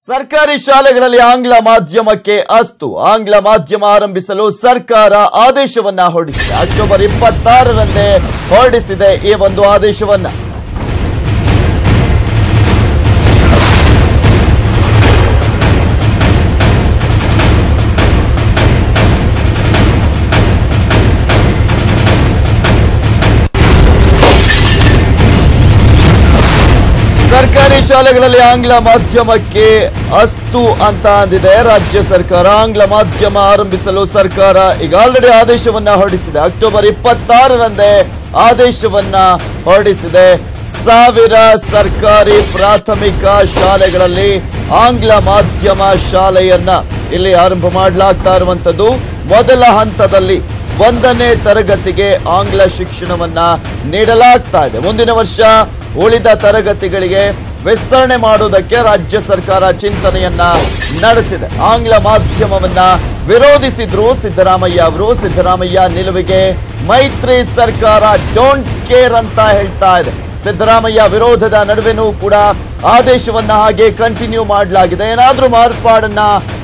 ಸರ್ಕಾರಿ ಶಾಲೆಗಳಲ್ಲಿ ಆಂಗ್ಲ ಮಾಧ್ಯಮಕ್ಕೆ ಅಸ್ತು ಆಂಗ್ಲ ಮಾಧ್ಯಮ ಆರಂಭಿಸಲು ಸರ್ಕಾರ ಆದೇಶವನ್ನ ಹೊರಡಿಸಿದೆ. ಅಕ್ಟೋಬರ್ 26ರಂದೇ ಹೊರಡಿಸಿದೆ ಈ ಒಂದು ಆದೇಶವನ್ನ. ಸರ್ಕಾರಿ ಶಾಲೆಗಳಲ್ಲಿ ಆಂಗ್ಲ ಮಾಧ್ಯಮಕ್ಕೆ ಅಸ್ತು ಅಂತ ಅಂದಿದೆ ರಾಜ್ಯ ಸರ್ಕಾರ. ಆಂಗ್ಲ ಮಾಧ್ಯಮ ಆರಂಭಿಸಲು ಸರ್ಕಾರ ಈಗ ಆಲ್ರೆಡಿ ಆದೇಶವನ್ನ ಹೊರಡಿಸಿದೆ. ಅಕ್ಟೋಬರ್ 26ರಂದೇ ಆದೇಶವನ್ನ ಹೊರಡಿಸಿದೆ. 1000 ಸರ್ಕಾರಿ ಪ್ರಾಥಮಿಕ ಶಾಲೆಗಳಲ್ಲಿ ಆಂಗ್ಲ ಮಾಧ್ಯಮ ಶಾಲೆಯನ್ನ ಇಲ್ಲಿ ಆರಂಭ ಮಾಡಲಾಗ್ತಾ ಇರುವಂತದ್ದು. ಮೊದಲ ಹಂತದಲ್ಲಿ 1ನೇ ತರಗತಿಗೆ ಆಂಗ್ಲ ಶಿಕ್ಷಣವನ್ನ ನೀಡಲಾಗ್ತಾ ಇದೆ. ಮುಂದಿನ ವರ್ಷ ಉಳಿದ ತರಗತಿಗಳಿಗೆ ವಿಸ್ತರಣೆ ಮಾಡುವುದಕ್ಕೆ ರಾಜ್ಯ ಸರ್ಕಾರ ಚಿಂತನೆಯನ್ನ ನಡೆಸಿದೆ. ಆಂಗ್ಲ ಮಾಧ್ಯಮವನ್ನ ವಿರೋಧಿಸಿದ್ರು ಸಿದ್ದರಾಮಯ್ಯ ಅವರು. ಸಿದ್ದರಾಮಯ್ಯ ನಿಲುವಿಗೆ ಮೈತ್ರಿ ಸರ್ಕಾರ ಡೋಂಟ್ ಕೇರ್ ಅಂತ ಹೇಳ್ತಾ ಇದೆ. ಸಿದ್ದರಾಮಯ್ಯ ವಿರೋಧದ ನಡುವೆನೂ ಕೂಡ ಆದೇಶವನ್ನ ಹಾಗೆ ಕಂಟಿನ್ಯೂ ಮಾಡಲಾಗಿದೆ. ಏನಾದ್ರೂ ಮಾರ್ಪಾಡನ್ನ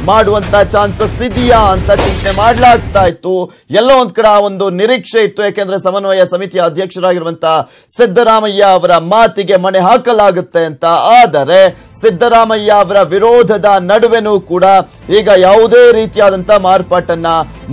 ಮಾಡುವಂತ ಚಾನ್ಸಸ್ ಇದೆಯಾ ಅಂತ ಚಿಂತನೆ ಮಾಡಲಾಗ್ತಾ ಇತ್ತು. ಎಲ್ಲೋ ಒಂದ್ ಕಡೆ ಒಂದು ನಿರೀಕ್ಷೆ ಇತ್ತು. ಯಾಕೆಂದ್ರೆ ಸಮನ್ವಯ ಸಮಿತಿಯ ಅಧ್ಯಕ್ಷರಾಗಿರುವಂತಹ ಸಿದ್ದರಾಮಯ್ಯ ಅವರ ಮಾತಿಗೆ ಮಣೆ ಹಾಕಲಾಗುತ್ತೆ ಅಂತ. ಆದರೆ ಸಿದ್ದರಾಮಯ್ಯ ಅವರ ವಿರೋಧದ ನಡುವೆನೂ ಕೂಡ ಈಗ ಯಾವುದೇ ರೀತಿಯಾದಂತ ಮಾರ್ಪಾಟನ್ನ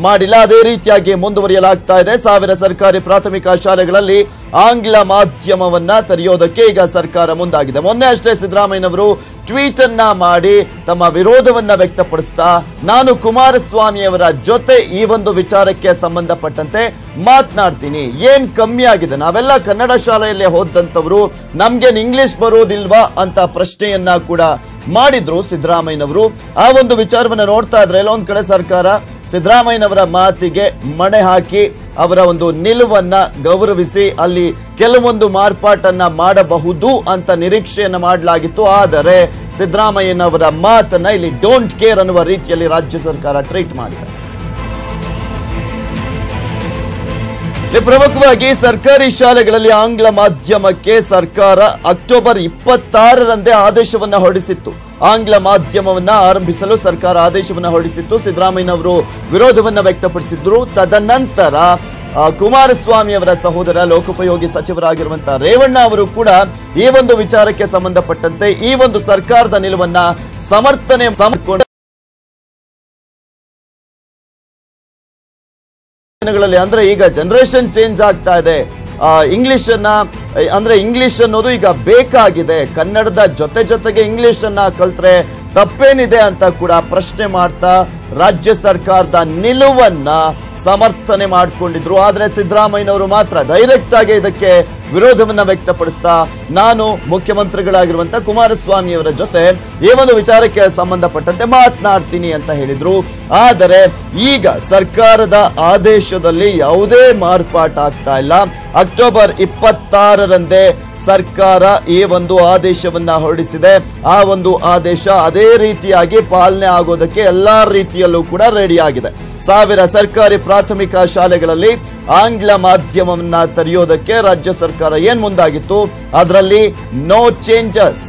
ಮಾಡಿಲ್ಲ. ಅದೇ ರೀತಿಯಾಗಿ ಮುಂದುವರಿಯಲಾಗ್ತಾ ಇದೆ. 1000 ಸರ್ಕಾರಿ ಪ್ರಾಥಮಿಕ ಶಾಲೆಗಳಲ್ಲಿ ಆಂಗ್ಲ ಮಾಧ್ಯಮವನ್ನ ತೆರೆಯೋದಕ್ಕೆ ಈಗ ಸರ್ಕಾರ ಮುಂದಾಗಿದೆ. ಮೊನ್ನೆ ಅಷ್ಟೇ ಸಿದ್ದರಾಮಯ್ಯನವರು ಟ್ವೀಟ್ ಅನ್ನ ಮಾಡಿ ತಮ್ಮ ವಿರೋಧವನ್ನ ವ್ಯಕ್ತಪಡಿಸ್ತಾ, ನಾನು ಕುಮಾರಸ್ವಾಮಿ ಅವರ ಜೊತೆ ಈ ಒಂದು ವಿಚಾರಕ್ಕೆ ಸಂಬಂಧಪಟ್ಟಂತೆ ಮಾತನಾಡ್ತೀನಿ. ಏನ್ ಕಮ್ಮಿ ಆಗಿದೆ? ನಾವೆಲ್ಲ ಕನ್ನಡ ಶಾಲೆಯಲ್ಲೇ ಓದಂತವ್ರು, ನಮ್ಗೇನ್ ಇಂಗ್ಲಿಷ್ ಬರೋದಿಲ್ವಾ ಅಂತ ಪ್ರಶ್ನೆಯನ್ನ ಕೂಡ ಮಾಡಿದ್ರು ಸಿದ್ದರಾಮಯ್ಯನವರು. ಆ ಒಂದು ವಿಚಾರವನ್ನ ನೋಡ್ತಾ ಇದ್ರೆ ಎಲ್ಲೊಂದ್ ಕಡೆ ಸರ್ಕಾರ ಸಿದ್ದರಾಮಯ್ಯನವರ ಮಾತಿಗೆ ಮಣೆ ಹಾಕಿ ಅವರ ಒಂದು ನಿಲುವನ್ನ ಗೌರವಿಸಿ ಅಲ್ಲಿ ಕೆಲವೊಂದು ಮಾರ್ಪಾಟನ್ನ ಮಾಡಬಹುದು ಅಂತ ನಿರೀಕ್ಷೆಯನ್ನ ಮಾಡಲಾಗಿತ್ತು. ಆದರೆ ಸಿದ್ದರಾಮಯ್ಯನವರ ಮಾತನ್ನ ಇಲ್ಲಿ ಡೋಂಟ್ ಕೇರ್ ಅನ್ನುವ ರೀತಿಯಲ್ಲಿ ರಾಜ್ಯ ಸರ್ಕಾರ ಟ್ರೀಟ್ ಮಾಡಿದೆ. ಪ್ರಮುಖವಾಗಿ ಸರ್ಕಾರಿ ಶಾಲೆಗಳಲ್ಲಿ ಆಂಗ್ಲ ಮಾಧ್ಯಮಕ್ಕೆ ಸರ್ಕಾರ ಅಕ್ಟೋಬರ್ 26ರಂದೇ ಆದೇಶವನ್ನ ಹೊರಡಿಸಿತ್ತು. ಆಂಗ್ಲ ಮಾಧ್ಯಮವನ್ನ ಆರಂಭಿಸಲು ಸರ್ಕಾರ ಆದೇಶವನ್ನ ಹೊರಡಿಸಿತ್ತು. ಸಿದ್ದರಾಮಯ್ಯನವರು ವಿರೋಧವನ್ನ ವ್ಯಕ್ತಪಡಿಸಿದ್ರು. ತದನಂತರ ಕುಮಾರಸ್ವಾಮಿ ಅವರ ಸಹೋದರ ಲೋಕೋಪಯೋಗಿ ಸಚಿವರಾಗಿರುವಂತಹ ರೇವಣ್ಣ ಅವರು ಕೂಡ ಈ ಒಂದು ವಿಚಾರಕ್ಕೆ ಸಂಬಂಧಪಟ್ಟಂತೆ ಈ ಒಂದು ಸರ್ಕಾರದ ನಿಲುವನ್ನ ಸಮರ್ಥನೆ ಮಾಡಿಕೊಂಡು ಅಂದ್ರೆ ಈಗ ಜನರೇಷನ್ ಚೇಂಜ್ ಆಗ್ತಾ ಇದೆ. ಇಂಗ್ಲಿಷ್ ಅನ್ನ ಅಂದ್ರೆ ಇಂಗ್ಲಿಷ್ ಅನ್ನೋದು ಈಗ ಬೇಕಾಗಿದೆ. ಕನ್ನಡದ ಜೊತೆಗೆ ಇಂಗ್ಲಿಷ್ ಅನ್ನ ಕಲ್ತ್ರೆ ತಪ್ಪೇನಿದೆ ಅಂತ ಕೂಡ ಪ್ರಶ್ನೆ ಮಾಡ್ತಾ ರಾಜ್ಯ ಸರ್ಕಾರದ ನಿಲುವನ್ನ ಸಮರ್ಥನೆ ಮಾಡಿಕೊಂಡಿದ್ರು. ಆದ್ರೆ ಸಿದ್ದರಾಮಯ್ಯನವರು ಮಾತ್ರ ಡೈರೆಕ್ಟ್ ಆಗಿ ಇದಕ್ಕೆ ವಿರೋಧವನ್ನ ವ್ಯಕ್ತಪಡಿಸ್ತಾ, ನಾನು ಮುಖ್ಯಮಂತ್ರಿಗಳಾಗಿರುವಂತ ಕುಮಾರಸ್ವಾಮಿ ಅವರ ಜೊತೆ ಈ ಒಂದು ವಿಚಾರಕ್ಕೆ ಸಂಬಂಧಪಟ್ಟಂತೆ ಮಾತನಾಡ್ತೀನಿ ಅಂತ ಹೇಳಿದ್ರು. ಆದರೆ ಈಗ ಸರ್ಕಾರದ ಆದೇಶದಲ್ಲಿ ಯಾವುದೇ ಮಾರ್ಪಾಟ ಆಗ್ತಾ ಇಲ್ಲ. ಅಕ್ಟೋಬರ್ 26ರಂದೇ ಸರ್ಕಾರ ಈ ಒಂದು ಆದೇಶವನ್ನ ಹೊರಡಿಸಿದೆ. ಆ ಒಂದು ಆದೇಶ ಅದೇ ರೀತಿಯಾಗಿ ಪಾಲನೆ ಆಗೋದಕ್ಕೆ ಎಲ್ಲಾ ರೀತಿಯಲ್ಲೂ ಕೂಡ ರೆಡಿ ಆಗಿದೆ. 1000 ಸರ್ಕಾರಿ ಪ್ರಾಥಮಿಕ ಶಾಲೆಗಳಲ್ಲಿ ಆಂಗ್ಲ ಮಾಧ್ಯಮವನ್ನ ತೆರೆಯೋದಕ್ಕೆ ರಾಜ್ಯ ಸರ್ಕಾರ ಏನ್ ಮುಂದಾಗಿತ್ತು, ಅದರಲ್ಲಿ ನೋ ಚೇಂಜಸ್.